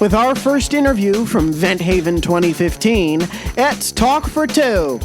With our first interview from Vent Haven 2015, it's Talk for Two.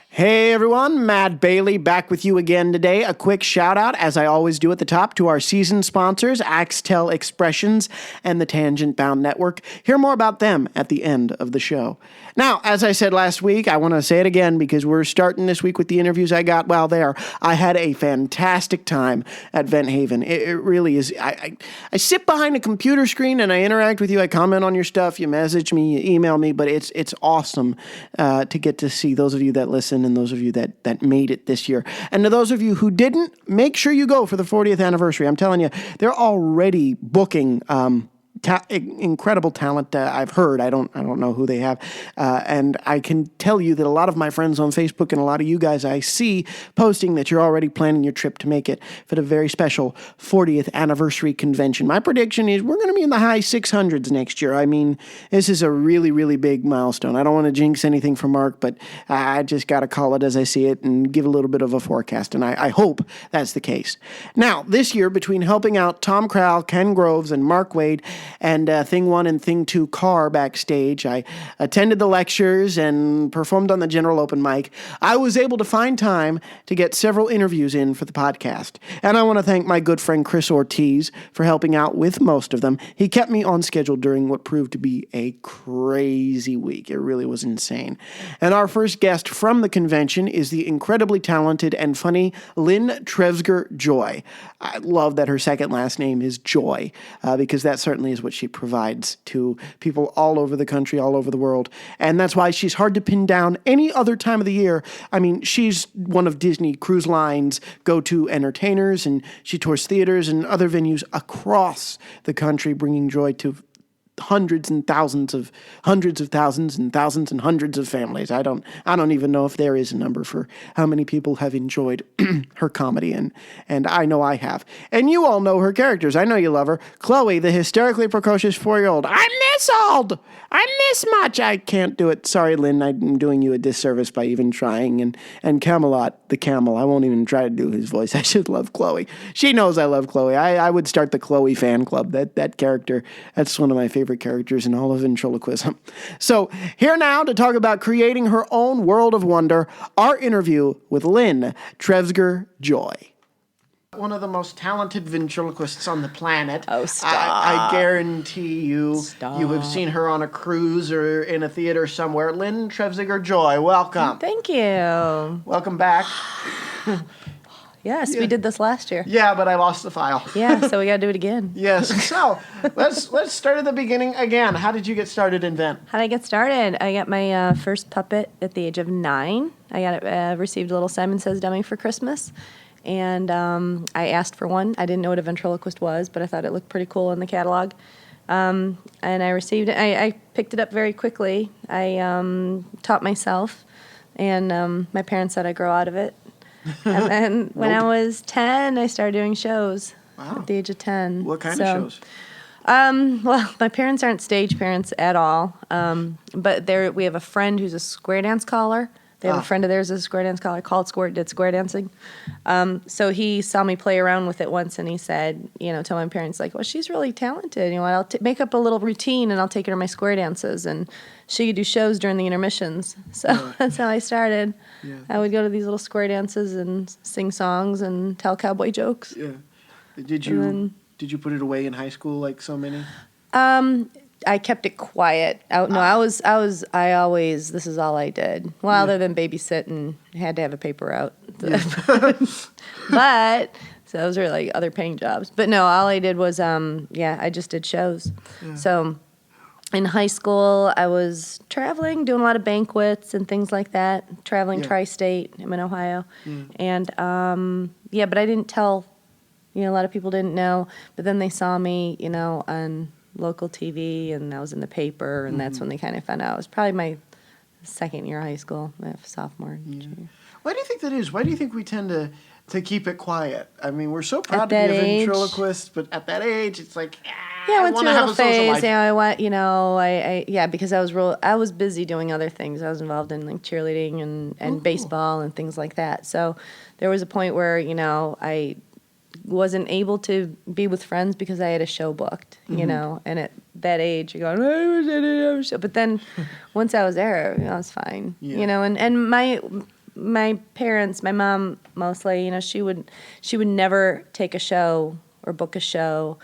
Hey everyone, Matt Bailey back with you again today. A quick shout out, as I always do at the top, to our season sponsors, Axtel Expressions and the Tangent Bound Network. Hear more about them at the end of the show. Now, as I said last week, I want to say it again because we're starting this week with the interviews I got while there. I had a fantastic time at Vent Haven. It really is. I sit behind a computer screen and I interact with you. I comment on your stuff. You message me, you email me, but it's awesome to get to see those of you that listen and those of you that made it this year. And to those of you who didn't, make sure you go for the 40th anniversary. I'm telling you, they're already booking incredible talent. I've heard. I don't know who they have, and I can tell you that a lot of my friends on Facebook and a lot of you guys I see posting that you're already planning your trip to make it for the very special 40th anniversary convention. My prediction is we're going to be in the high 600s next year. I mean, this is a really, really big milestone. I don't want to jinx anything for Mark, but I just got to call it as I see it and give a little bit of a forecast, and I hope that's the case. Now, this year, between helping out Tom Crowell, Ken Groves, and Mark Wade, and Thing 1 and Thing 2 car backstage, I attended the lectures and performed on the general open mic. I was able to find time to get several interviews in for the podcast. And I want to thank my good friend Chris Ortiz for helping out with most of them. He kept me on schedule during what proved to be a crazy week. It really was insane. And our first guest from the convention is the incredibly talented and funny Lynn Terfzger-Joy. I love that her second last name is Joy, because that certainly is what she provides to people all over the country, all over the world. And that's why she's hard to pin down any other time of the year. I mean, she's one of Disney Cruise Line's go-to entertainers, and she tours theaters and other venues across the country, bringing joy to hundreds of thousands and thousands and hundreds of families. I don't even know if there is a number for how many people have enjoyed her comedy, and I know I have. And you all know her characters. I know you love her. Chloe, the hysterically precocious 4-year-old. I'm this old. I'm this much. I can't do it. Sorry, Lynn. I'm doing you a disservice by even trying. And Camelot, the camel. I won't even try to do his voice. I should love Chloe. She knows I love Chloe. I would start the Chloe fan club. That character, that's one of my favorite characters in all of ventriloquism. So here now to talk about creating her own world of wonder, our interview with Lynn Terfzger-Joy. One of the most talented ventriloquists on the planet. Oh, stop. I guarantee you, Stop. You have seen her on a cruise or in a theater somewhere. Lynn Terfzger-Joy, welcome. Thank you. Welcome back. Yes, we did this last year. Yeah, but I lost the file. Yeah, so we got to do it again. Yes. So let's start at the beginning again. How did you get started in Vent? How did I get started? I got my first puppet at the age of 9. I received a little Simon Says dummy for Christmas, and I asked for one. I didn't know what a ventriloquist was, but I thought it looked pretty cool in the catalog. And I received it. I picked it up very quickly. I taught myself, and my parents said I grow out of it. And then when I was 10, I started doing shows. Wow. At the age of 10. What kind of shows? Well, my parents aren't stage parents at all. But we have a friend who's a square dance caller. They have a friend of theirs who's a square dance caller, did square dancing. So he saw me play around with it once, and he said, tell my parents, like, well, she's really talented. I'll make up a little routine, and I'll take her to my square dances, and she could do shows during the intermissions. So that's how I started. Yeah. I would go to these little square dances and sing songs and tell cowboy jokes. Yeah. Did you put it away in high school like so many? I kept it quiet. I always, this is all I did. Well, other than babysit and had to have a paper out. But, so those are like other paying jobs. But no, all I did was, I just did shows. Yeah. So in high school, I was traveling, doing a lot of banquets and things like that, traveling tri-state. I'm in Ohio. And, but I didn't tell, a lot of people didn't know. But then they saw me, on local TV, and I was in the paper, and that's when they kind of found out. It was probably my second year of high school, my sophomore year. Why do you think that is? Why do you think we tend to keep it quiet? I mean, we're so proud to be a ventriloquist, but at that age, it's like, I went through a little phase. I because I was busy doing other things. I was involved in like cheerleading and baseball and things like that. So there was a point where I wasn't able to be with friends because I had a show booked, you know, and at that age you're going, I wish I didn't have a show. But then once I was there, I was fine, you know, and my parents, my mom mostly, you know, she would never take a show or book a show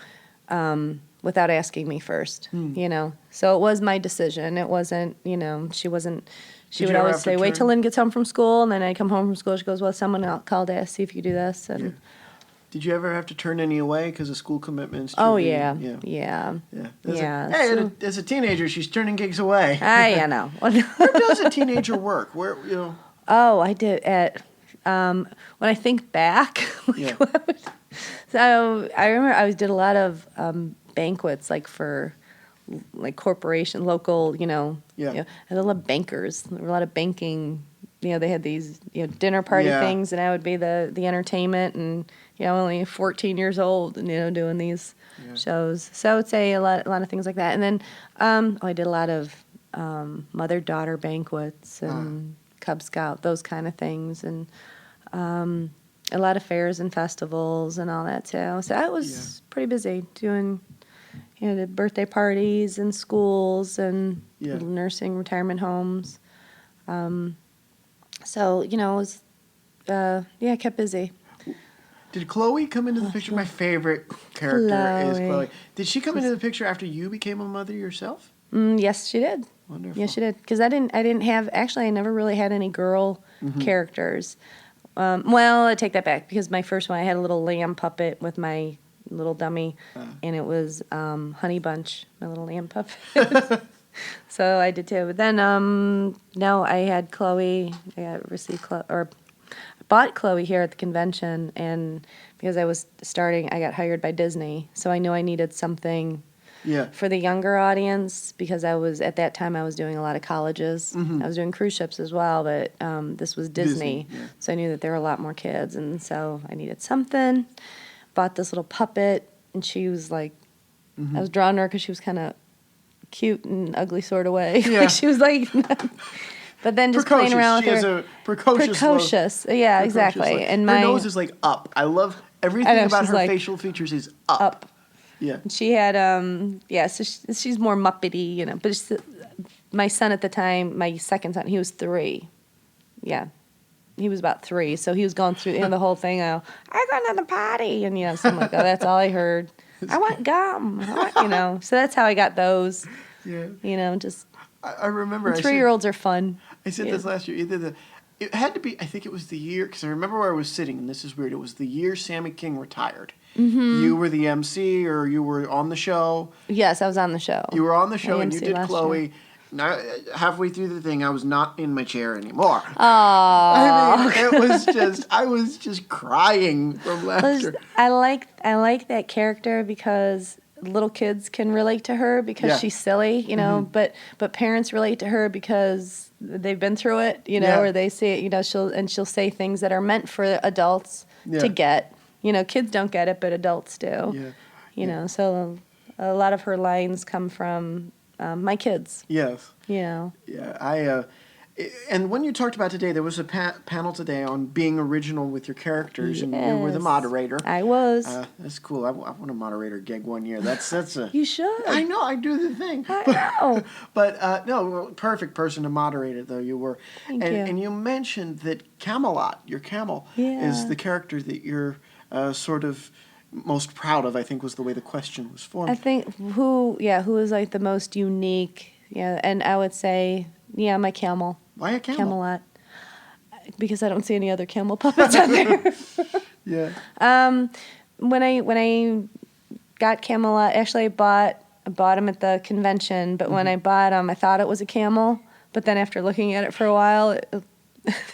without asking me first, you know. So it was my decision. It wasn't, you know, she would always say, wait till Lynn gets home from school. And then I come home from school. She goes, well, someone called to ask, see if you do this. And Did you ever have to turn any away because of school commitments? Oh, yeah. Hey, as a teenager, she's turning gigs away. I know. Where does a teenager work? Where, you know? Oh, I did at, when I think back, so I remember I did a lot of banquets, like for like corporation, local, you know, I had a lot of bankers, there were a lot of banking, you know, they had these, you know, dinner party things, and I would be the entertainment, and, you know, only 14 years old, and, you know, doing these shows. So I would say a lot of things like that. And then I did a lot of mother-daughter banquets and Cub Scout, those kind of things, and a lot of fairs and festivals and all that too. So I was pretty busy doing, you know, the birthday parties and schools and nursing retirement homes. So, you know, it was, I kept busy. Did Chloe come into the picture? My favorite character is Chloe. Did she come into the picture after you became a mother yourself? Yes, she did. Wonderful. Yes, she did. Because I didn't have, actually, I never really had any girl characters. Well, I take that back, because my first one, I had a little lamb puppet with my little dummy, and it was Honey Bunch, my little lamb puppet. So I did too. But then, no, I had Chloe. I bought Chloe here at the convention, and because I was starting, I got hired by Disney, so I knew I needed something for the younger audience, because at that time I was doing a lot of colleges. I was doing cruise ships as well, but this was Disney. So I knew that there were a lot more kids, and so I needed something. Bought this little puppet, and she was like, I was drawn to her because she was kind of cute and ugly sort of way. Like, she was like, but then just playing around with her. Precocious. Yeah, exactly. Look. And her nose is like up. I love everything about her facial features is up. Yeah. She had, so she's more Muppety, you know. But my son at the time, my second son, he was 3. Yeah. He was about 3. So he was going through, you know, the whole thing. I'm going to the potty. And, you know, so I'm like, oh, that's all I heard. I want gum. You know. So that's how I got those. Yeah. You know, just. I remember. 3-year-olds are fun. I said this last year. It had to be, I think it was the year, because I remember where I was sitting, and this is weird. It was the year Sammy King retired. You were the MC, or you were on the show. Yes, I was on the show. You were on the show, and you did Chloe. Now, halfway through the thing, I was not in my chair anymore. Aww. I mean, I was just crying from laughter. I like that character because little kids can relate to her because she's silly, you know, but parents relate to her because they've been through it, you know, or they see it, you know, she'll say things that are meant for adults to get. You know, kids don't get it, but adults do. Yeah. You know, so a lot of her lines come from my kids. Yes. You know. Yeah, and when you talked about today, there was a panel today on being original with your characters, and you were the moderator. I was. That's cool. I want a moderator gig one year. That's a. You should. I know. I do the thing. I know. But no, perfect person to moderate it though. You were. Thank you. And you mentioned that Camelot, your camel, is the character that you're sort of most proud of. I think was the way the question was formed. I think who is like the most unique. Yeah, and I would say my camel. Why a camel? Camelot. Because I don't see any other camel puppets out there. Yeah. When I got Camelot, actually I bought him at the convention, but when I bought him, I thought it was a camel, but then after looking at it for a while,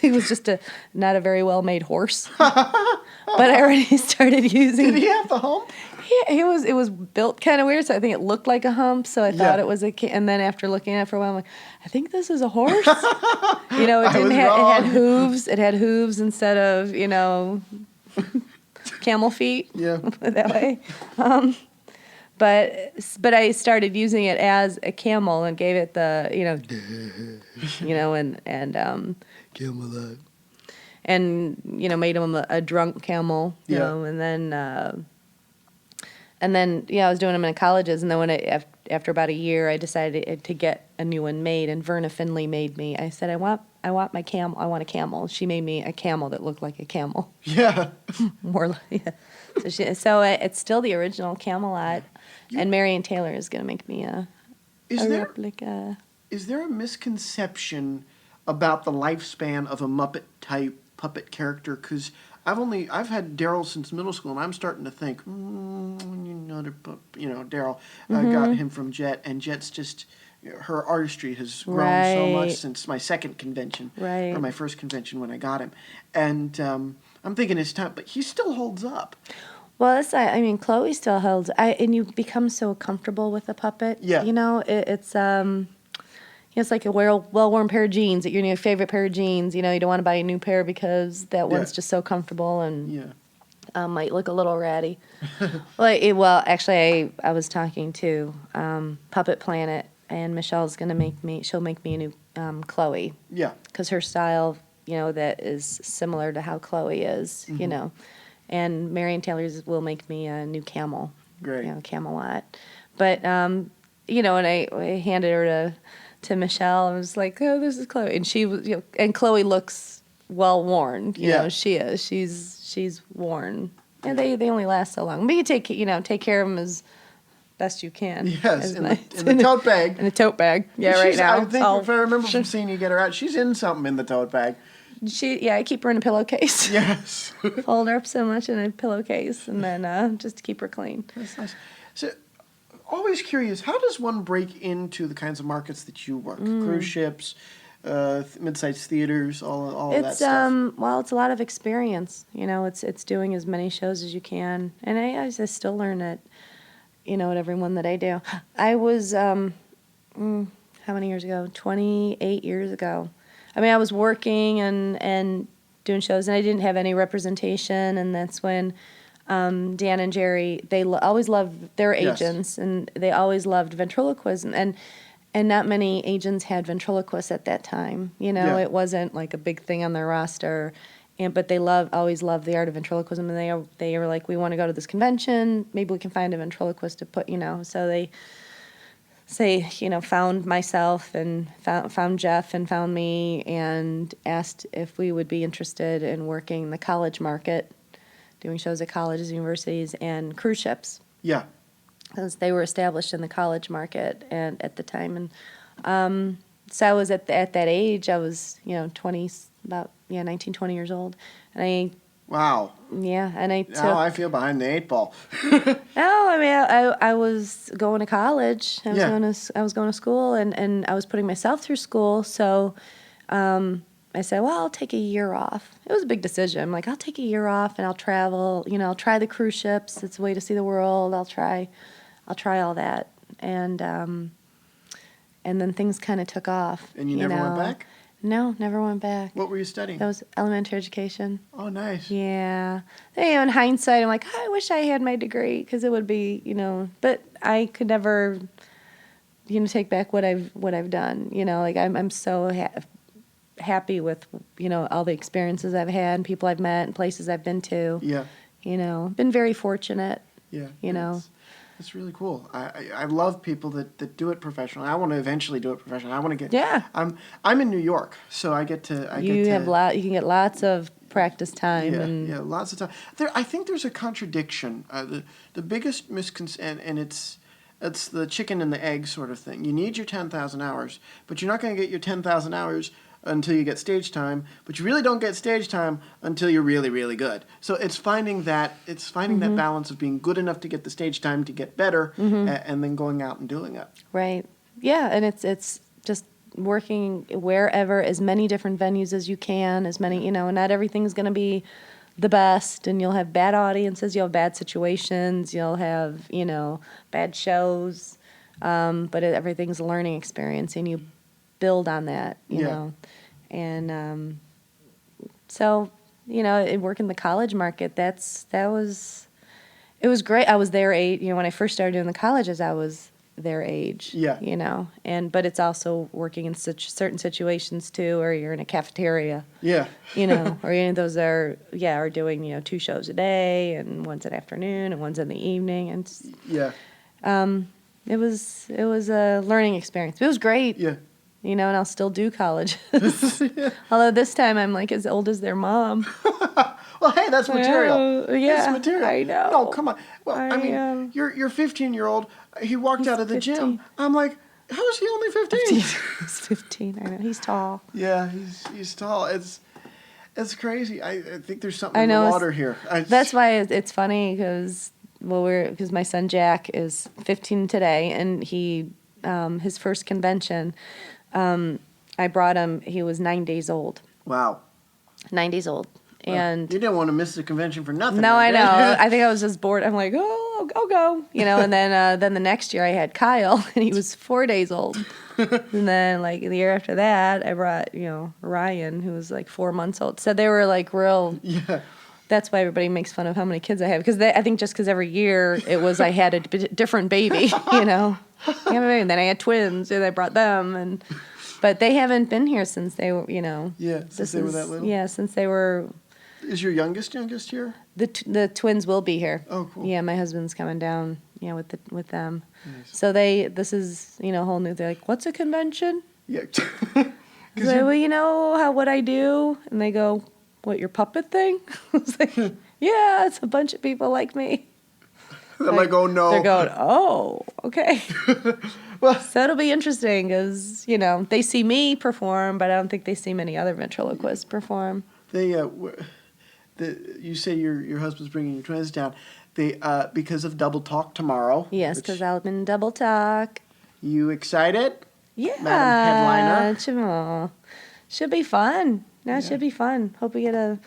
it was just not a very well made horse. But I already started using. Did he have the hump? Yeah, it was built kind of weird, so I think it looked like a hump. So I thought it was and then after looking at it for a while, I'm like, I think this is a horse. You know, it had hooves. It had hooves instead of, you know, camel feet. Yeah, that way. But I started using it as a camel and gave it the, you know, and Camelot. and made him a drunk camel, you know, and then I was doing them in colleges, and then after about a year, I decided to get a new one made, and Verna Finley made me. I said, I want my camel. I want a camel. She made me a camel that looked like a camel. Yeah. More like, yeah. So it's still the original Camelot, and Marion Taylor is going to make me a replica. Is there a misconception about the lifespan of a Muppet type puppet character? Because I've had Daryl since middle school, and I'm starting to think, Daryl. I got him from Jet, and Jet's just, her artistry has grown so much since my second convention, or my first convention when I got him, and I'm thinking it's time, but he still holds up. Well, Chloe still holds, and you become so comfortable with a puppet. Yeah. It's like a well-worn pair of jeans, your favorite pair of jeans. You don't want to buy a new pair because that one's just so comfortable and might look a little ratty. Actually, I was talking to Puppet Planet, and Michelle's going to she'll make me a new Chloe. Yeah. Because her style, that is similar to how Chloe is, And Marion Taylor's will make me a new camel. Great. Camelot. But, and I handed her to Michelle. I was like, oh, this is Chloe. And she was, and Chloe looks well worn. You know, she is. She's worn. And they only last so long. But you take care of them as best you can. Yes, in the tote bag. In the tote bag. Yeah, right now. I think if I remember from seeing you get her out, she's in something in the tote bag. I keep her in a pillowcase. Yes. Fold her up so much in a pillowcase, and then just to keep her clean. That's nice. So, always curious, how does one break into the kinds of markets that you work? Cruise ships, mid-sized theaters, all of that stuff? Well, it's a lot of experience. It's doing as many shows as you can, and I still learn it. At everyone that I do. I was how many years ago? 28 years ago. I was working and doing shows, and I didn't have any representation, and that's when Dan and Jerry, they always loved their agents, and they always loved ventriloquism, and not many agents had ventriloquists at that time. It wasn't like a big thing on their roster, but they always loved the art of ventriloquism, and they were like, we want to go to this convention, maybe we can find a ventriloquist to put, so they found myself and found Jeff and found me and asked if we would be interested in working the college market, doing shows at colleges, universities, and cruise ships. Yeah. Because they were established in the college market and at the time. And so I was at that age, I was, 19, 20 years old. And wow. Yeah, and I I feel behind the 8 ball. No, I was going to college. I was going to school, and I was putting myself through school. So I said, well, I'll take a year off. It was a big decision. I'm like, I'll take a year off, and I'll travel. I'll try the cruise ships. It's a way to see the world. I'll try all that. And then things kind of took off. And you never went back? No, never went back. What were you studying? That was elementary education. Oh, nice. Yeah. In hindsight, I'm like, I wish I had my degree, because it would be, but I could never, take back what I've done. I'm so happy with, all the experiences I've had, and people I've met, and places I've been to. Yeah. Been very fortunate. Yeah. It's really cool. I love people that do it professionally. I want to eventually do it professionally. I want to get. Yeah. I'm in New York, so I get to. You can get lots of practice time. Yeah, lots of time. I think there's a contradiction. The biggest misconception, and it's the chicken and the egg sort of thing. You need your 10,000 hours, but you're not going to get your 10,000 hours until you get stage time, but you really don't get stage time until you're really, really good. So it's finding that that balance of being good enough to get the stage time to get better, and then going out and doing it. Right. Yeah, and it's just working wherever, as many different venues as you can, as many, and not everything's going to be the best, and you'll have bad audiences, you'll have bad situations, you'll have, bad shows, but everything's a learning experience, and you build on that, you know. And so, working the college market, it was great. I was there when I first started doing the colleges, their age. Yeah. You know, but it's also working in such certain situations too, or you're in a cafeteria. Yeah. You know, or any of those are doing 2 shows a day, and one's in the afternoon and one's in the evening, and Yeah. it was a learning experience. It was great. Yeah. You know, and I'll still do colleges. Although this time I'm like as old as their mom. Well, hey, that's material. Yeah, That's material. I know. No, come on. Well, I mean, your 15-year-old, he walked out of the 15. gym. I'm like, how is he only 15? He's 15. I know. He's tall. Yeah, he's tall. It's crazy. I think there's something I in the know, water here. That's why it's funny because my son Jack is 15 today, and he his first convention, I brought him. He was 9 days old. Wow. 9 days old. And you didn't want to miss the convention for nothing. no, I did know. you? I think I was just bored. I'm like, I'll go, you know. And then the next year I had Kyle, and he was 4 days old. And then like the year after that, I brought Ryan, who was like 4 months old. So they were like real. Yeah. That's why everybody makes fun of how many kids I have, because I think just because every year it was I had a different baby, you know. And then I had twins, and I brought them, but they haven't been here since they were, Yeah, since they were that little? Yeah, since they were. Is your youngest here? The twins will be here. Oh, cool. Yeah, my husband's coming down, with them. Nice. So this is, whole new, they're like, what's a convention? Yeah. I was like, well, you know what I do? And they go, what, your puppet thing? I was like, yeah, it's a bunch of people like me. I'm like, oh, no. They're going, oh, okay. Well, So it'll be interesting because, they see me perform, but I don't think they see many other ventriloquists perform. You say your husband's bringing your twins down. Because of Double Talk tomorrow. Yes, because I'll be in Double Talk. You excited? Yeah. Madam Headliner. Should be fun. It should be fun. Hope we get a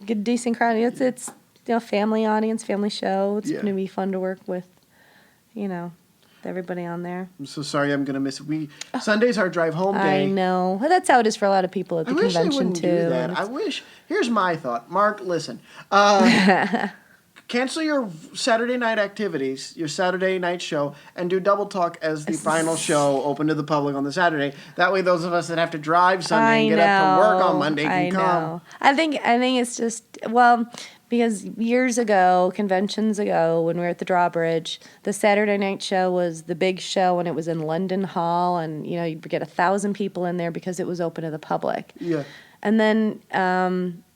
decent crowd. It's family audience, family show. It's going to be fun to work with, everybody on there. I'm so sorry I'm going to miss it. Sunday's our drive home day. I know. Well, that's how it is for a lot of people at the convention, I wish they wouldn't too. do that. I wish. Here's my thought. Mark, listen. Cancel your Saturday night activities, your Saturday night show, and do Double Talk as the final show open to the public on the Saturday. That way those of us that have to drive Sunday and get up to work on Monday can come. I think it's just, because years ago, conventions ago, when we were at the Drawbridge, the Saturday night show was the big show, and it was in London Hall, and, you'd get 1,000 people in there because it was open to the public. Yeah. And then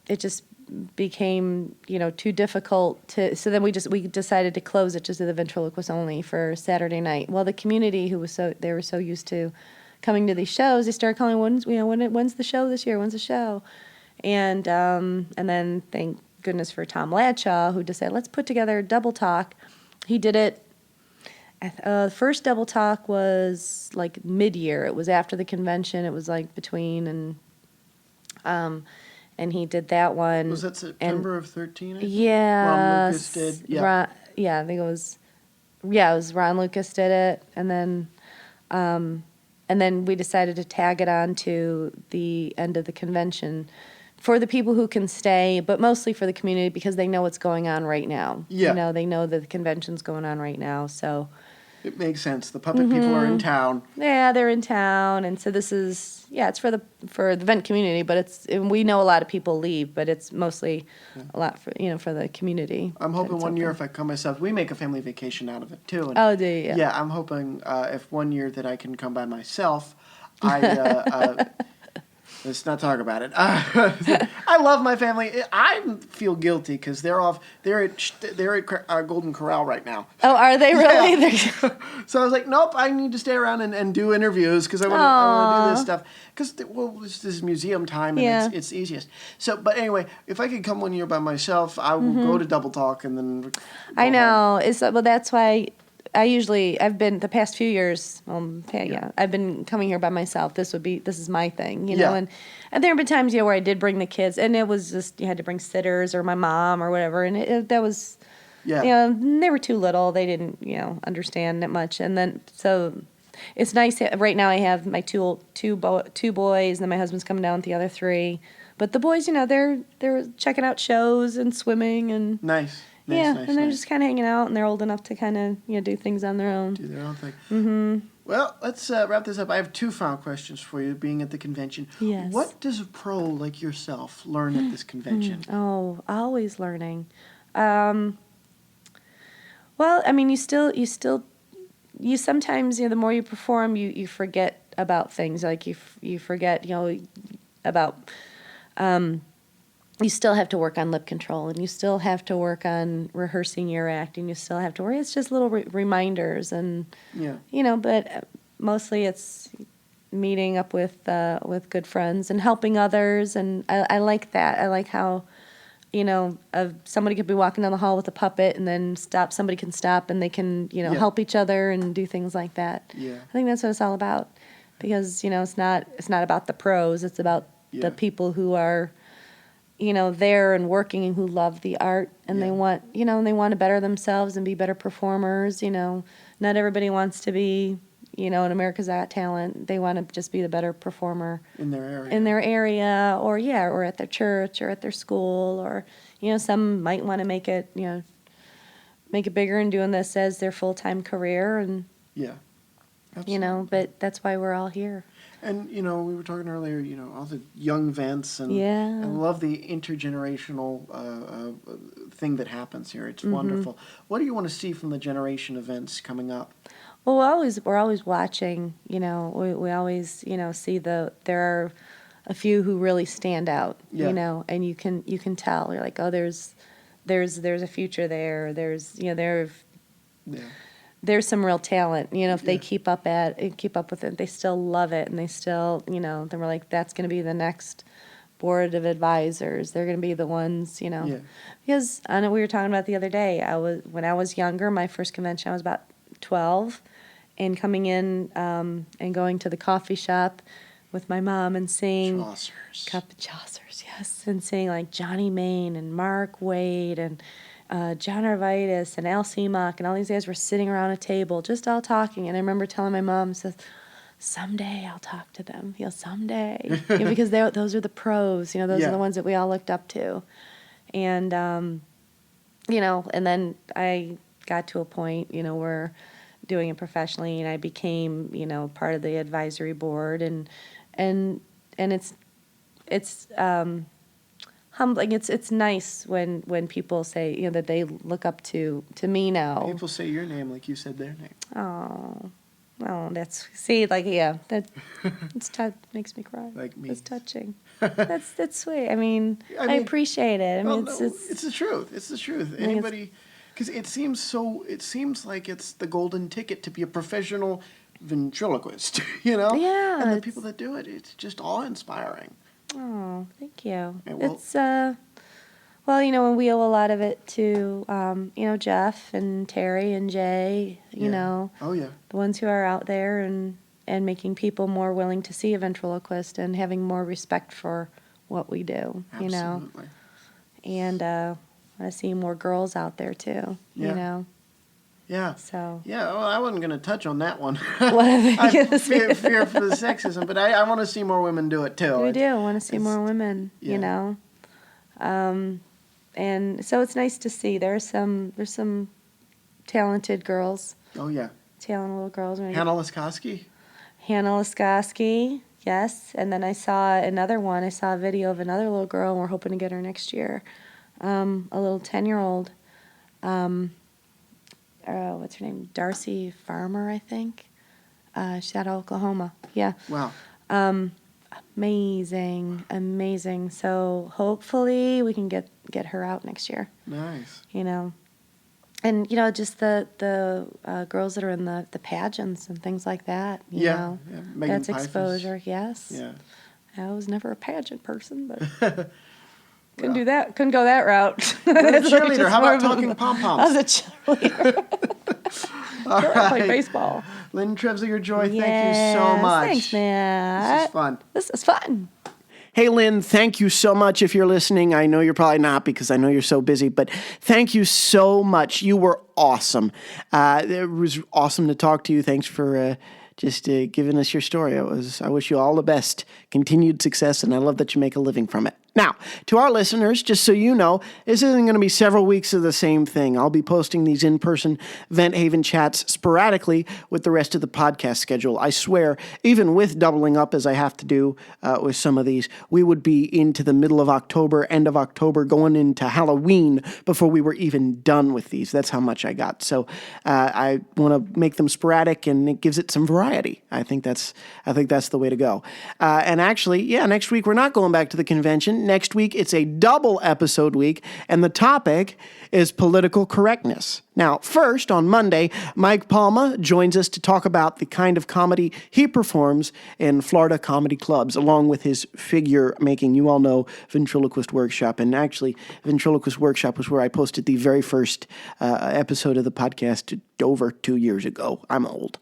it just became, too difficult so then we decided to close it just to the ventriloquist only for Saturday night. Well, the community they were so used to coming to these shows, they started calling, when's the show this year? When's the show? And then thank goodness for Tom Ladshaw, who decided, let's put together Double Talk. He did it. First Double Talk was like mid-year. It was after the convention. It was like between and he did that one. Was that September of 13? Yeah. Ron Lucas did. Yeah. I think it was. Yeah, it was Ron Lucas did it, and then we decided to tag it on to the end of the convention for the people who can stay, but mostly for the community because they know what's going on right now. Yeah. They know that the convention's going on right now, so. It makes sense. The puppet people are in town. Yeah, they're in town, and so this is it's for the vent community, but we know a lot of people leave, but it's mostly a lot for for the community. I'm hoping one year if I come myself, we make a family vacation out of it too. And oh, do you? Yeah, I'm hoping if one year that I can come by myself, let's not talk about it. I love my family. I feel guilty because they're at Golden Corral right now. Oh, are they really? Yeah. So I was like, nope, I need to stay around and do interviews because I want to do this stuff. Because this is museum time and it's easiest. So, but anyway, if I could come one year by myself, I will go to Double Talk and then. I know. That's why. I've been the past few years, I've been coming here by myself. This is my thing, know, and there have been times, where I did bring the kids, and it was just, you had to bring sitters or my mom or whatever, and that was, they were too little. They didn't, understand it much. And then, so it's nice. Right now I have my two boys, and then my husband's coming down with the other 3. But the boys, they're checking out shows and swimming and. Nice. And they're just kind of hanging out, and they're old enough to kind of do things on their own. Do their own thing. Mm-hmm. Well, let's wrap this up. I have 2 final questions for you, being at the convention. Yes. What does a pro like yourself learn at this convention? Oh, always learning. Well, I mean, you sometimes, the more you perform, you forget about things. Like you forget, about, you still have to work on lip control, and you still have to work on rehearsing your act, and you still have to worry. It's just little reminders, and, but mostly it's meeting up with good friends and helping others. And I like that. I like how, somebody could be walking down the hall with a puppet, and then somebody can stop, and they can, help each other and do things like that. Yeah. I think that's what it's all about, because, it's not about the pros. It's about the people who are, there and working, and who love the art, and they want, and they want to better themselves and be better performers. Not everybody wants to be, in America's Got Talent. They want to just be the better performer in their area. Or at their church, or at their school, or, some might want to make it bigger and doing this as their full-time career. And, absolutely. But that's why we're all here. And, we were talking earlier, all the young vents, and I love the intergenerational thing that happens here. It's wonderful. What do you want to see from the generation events coming up? Well, we're always watching, we always, see there are a few who really stand out, and you can tell. You're like, oh, there's a future there. There's some real talent, if they keep up with it, they still love it, and they still, then we're like, that's going to be the next board of advisors. They're going to be the ones, because I know we were talking about the other day. When I was younger, my first convention, I was about 12, and coming in and going to the coffee shop with my mom and seeing Chaucers, yes, and seeing like Johnny Main and Mark Wade and John Arvidas and Al Seamock, and all these guys were sitting around a table just all talking. And I remember telling my mom, says, someday I'll talk to them. Someday, because those are the pros. Those are the ones that we all looked up to. And and then I got to a point, where doing it professionally, and I became, part of the advisory board, and it's humbling. It's nice when people say, that they look up to me now. People say your name like you said their name. Oh, well, that makes me cry. Like me. It's touching. That's sweet. I mean, I appreciate it. It's the truth. It's the truth. Anybody. Because it seems like it's the golden ticket to be a professional ventriloquist, Yeah. And the people that do it, it's just awe-inspiring. Oh, thank you. It's, and we owe a lot of it to, Jeff and Terry and Jay, Oh, yeah. the ones who are out there and making people more willing to see a ventriloquist and having more respect for what we do, Absolutely. And, I see more girls out there too, Yeah. So. Yeah, well, I wasn't going to touch on that one. What are they going to say? Fear for the sexism, but I want to see more women do it too. We do. I want to see more women, And so it's nice to see. There's some talented girls. Oh, yeah. Talented little girls. Hannah Laskoski? Hannah Laskoski, yes. And then I saw another one. I saw a video of another little girl, and we're hoping to get her next year. A little 10-year-old. What's her name? Darcy Farmer, I think. She's out of Oklahoma. Yeah. Wow. Amazing. So hopefully we can get her out next year. Nice. And just the girls that are in the pageants and things like that. You know, Megan that's exposure. Yes. Yeah. I was never a pageant person, but couldn't do that. Couldn't go that route. You're a cheerleader. How about talking pom poms? I was a cheerleader. All right. I played baseball. Lynn Terfzger-Joy, thank you so much. Thanks, Matt. This is fun. This is fun. Hey, Lynn, thank you so much if you're listening. I know you're probably not because I know you're so busy, but thank you so much. You were awesome. It was awesome to talk to you. Thanks for just giving us your story. I wish you all the best, continued success, and I love that you make a living from it. Now, to our listeners, just so you know, this isn't going to be several weeks of the same thing. I'll be posting these in-person Vent Haven chats sporadically with the rest of the podcast schedule. I swear, even with doubling up as I have to do with some of these, we would be into the middle of October, end of October, going into Halloween before we were even done with these. That's how much I got. So I want to make them sporadic, and it gives it some variety. I think that's the way to go. And actually, next week we're not going back to the convention. Next week, it's a double episode week, and the topic is political correctness. Now, first, on Monday, Mike Palma joins us to talk about the kind of comedy he performs in Florida comedy clubs, along with his figure making. You all know Ventriloquist Workshop, and actually, Ventriloquist Workshop was where I posted the very first episode of the podcast over 2 years ago. I'm old.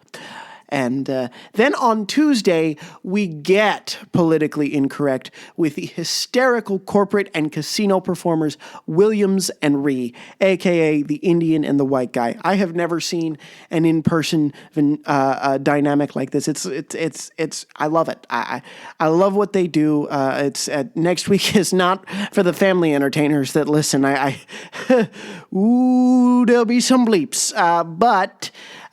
And then on Tuesday, we get politically incorrect with the hysterical corporate and casino performers Williams and Rhee, a.k.a. the Indian and the white guy. I have never seen an in-person dynamic like this. It's I love it. I love what they do. Next week is not for the family entertainers that listen. Ooh, there'll be some bleeps.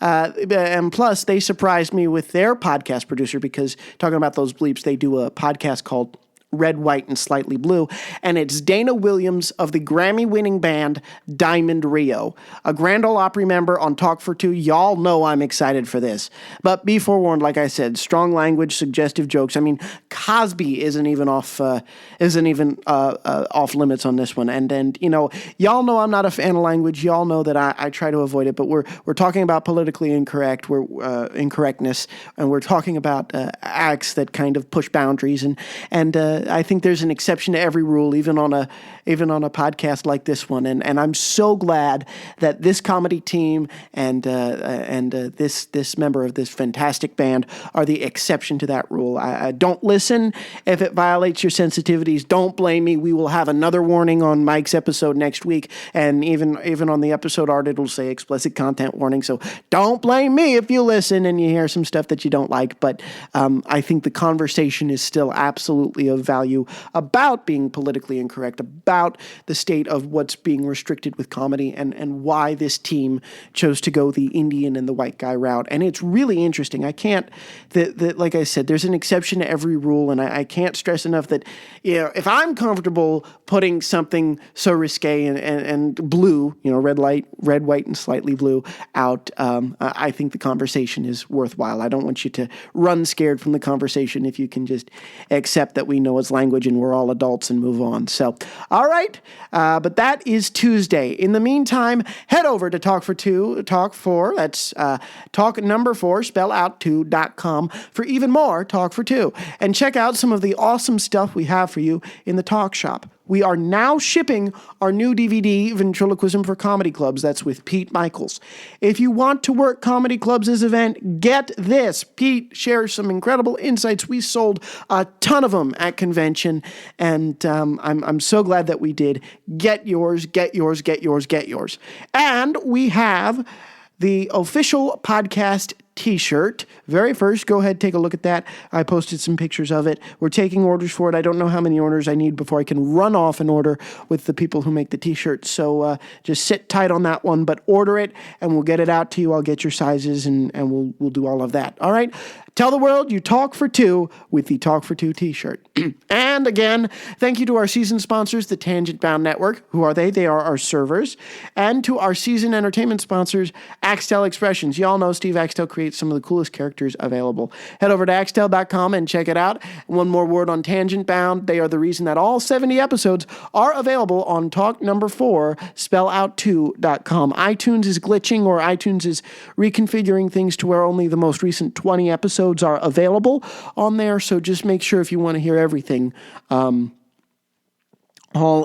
And plus, they surprised me with their podcast producer, because talking about those bleeps, they do a podcast called Red, White, and Slightly Blue, and it's Dana Williams of the Grammy-winning band Diamond Rio, a Grand Ole Opry member on Talk for Two. Y'all know I'm excited for this. But be forewarned, like I said, strong language, suggestive jokes. I mean, Cosby isn't even off limits on this one. And y'all know I'm not a fan of language. Y'all know that I try to avoid it. But we're talking about politically incorrectness, and we're talking about acts that kind of push boundaries, and I think there's an exception to every rule, even on a podcast like this one. And I'm so glad that this comedy team and this member of this fantastic band are the exception to that rule. I don't listen if it violates your sensitivities. Don't blame me. We will have another warning on Mike's episode next week, and even on the episode art, it'll say explicit content warning. So don't blame me if you listen and you hear some stuff that you don't like. But I think the conversation is still absolutely of value about being politically incorrect, about the state of what's being restricted with comedy, and why this team chose to go the Indian and the white guy route. And it's really interesting. I can't, like I said, there's an exception to every rule, and I can't stress enough that, if I'm comfortable putting something so risque and blue, red, white, and slightly blue out, I think the conversation is worthwhile. I don't want you to run scared from the conversation if you can just accept that we know it's language and we're all adults and move on. So, all right. But that is Tuesday. In the meantime, head over to Talk for 4, that's talk number 4, spell out 2.com for even more Talk for 2. And check out some of the awesome stuff we have for you in the Talk Shop. We are now shipping our new DVD, Ventriloquism for Comedy Clubs. That's with Pete Michaels. If you want to work comedy clubs as an event, get this. Pete shares some incredible insights. We sold a ton of them at convention, and I'm so glad that we did. Get yours, get yours, get yours, get yours. And we have the official podcast t-shirt. Very first, go ahead, take a look at that. I posted some pictures of it. We're taking orders for it. I don't know how many orders I need before I can run off an order with the people who make the t-shirts. So just sit tight on that one, but order it and we'll get it out to you. I'll get your sizes and we'll do all of that. All right. Tell the world you talk for two with the Talk for Two t-shirt. And again, thank you to our season sponsors, the Tangent Bound Network. Who are they? They are our servers. And to our season entertainment sponsors, Axtel Expressions. You all know Steve Axtel creates some of the coolest characters available. Head over to axtel.com and check it out. One more word on Tangent Bound. They are the reason that all 70 episodes are available on Talk number 4, spell out 2.com. iTunes is glitching, or iTunes is reconfiguring things to where only the most recent 20 episodes are available on there. So just make sure, if you want to hear everything, all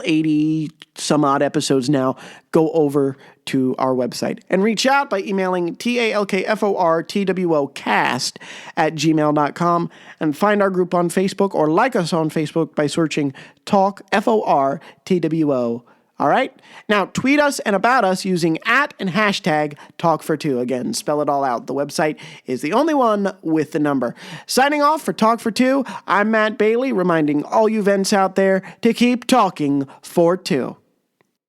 80 some odd episodes now, go over to our website and reach out by emailing talkfortwocast@gmail.com, and find our group on Facebook, or like us on Facebook by searching Talk FORTWO All right? Now, tweet us and about us using @ and hashtag Talk4Two. Again, spell it all out. The website is the only one with the number. Signing off for Talk4Two, I'm Matt Bailey, reminding all you vents out there to keep talking for two.